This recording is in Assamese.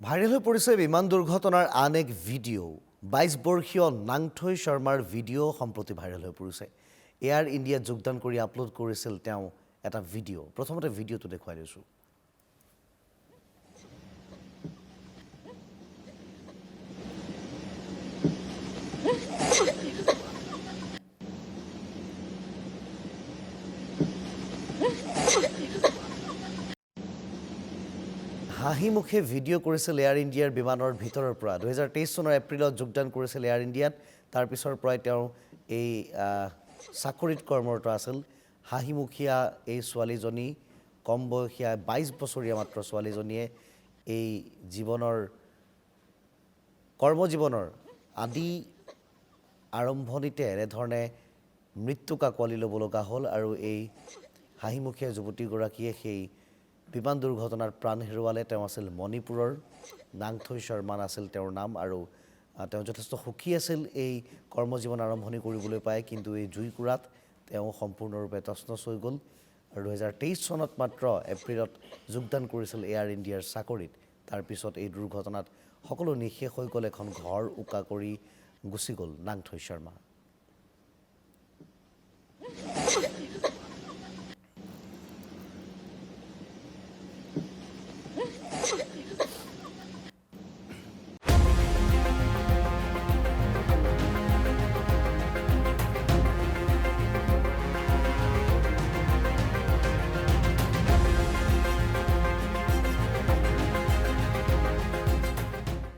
ভাইৰেল হৈ পৰিছে বিমান দুৰ্ঘটনাৰ আন এক ভিডিঅ'। ২২ বৰ্ষীয় নাংথৈ শৰ্মাৰ ভিডিঅ' সম্প্ৰতি ভাইৰেল হৈ পৰিছে। এয়াৰ ইণ্ডিয়াত যোগদান কৰি আপলোড কৰিছিল তেওঁ এটা ভিডিঅ'। প্ৰথমতে ভিডিঅ'টো দেখুৱাই দিছোঁ। হাঁহি মুখে ভিডিঅ' কৰিছিল এয়াৰ ইণ্ডিয়াৰ বিমানৰ ভিতৰৰ পৰা। ২০২৩ চনৰ এপ্ৰিলত যোগদান কৰিছিল এয়াৰ ইণ্ডিয়াত। তাৰ পিছৰ পৰাই তেওঁ এই চাকৰিত কৰ্মৰত আছিল। হাঁহিমুখীয়া এই ছোৱালীজনী, কম বয়সীয়া ২২ বছৰীয়া মাত্ৰ ছোৱালীজনীয়ে এই কৰ্মজীৱনৰ আদি আৰম্ভণিতে এনেধৰণে মৃত্যুক আঁকোৱালি ল'ব লগা হ'ল আৰু এই হাঁহিমুখীয়া যুৱতীগৰাকীয়ে সেই বিমান দুৰ্ঘটনাত প্ৰাণ হেৰুৱালে। তেওঁ আছিল মণিপুৰৰ, নাংথৈ শৰ্মা আছিল তেওঁৰ নাম, আৰু তেওঁ যথেষ্ট সুখী আছিল এই কৰ্মজীৱন আৰম্ভণি কৰিবলৈ পায়। কিন্তু এই জুইকুৰাত তেওঁ সম্পূৰ্ণৰূপে তছনছ হৈ গ'ল আৰু ২০২৩ চনত মাত্ৰ এপ্ৰিলত যোগদান কৰিছিল এয়াৰ ইণ্ডিয়াৰ চাকৰিত। তাৰপিছত এই দুৰ্ঘটনাত সকলো নিঃশেষ হৈ গ'ল। এখন ঘৰ উকা কৰি গুচি গ'ল নাংথৈ শৰ্মা।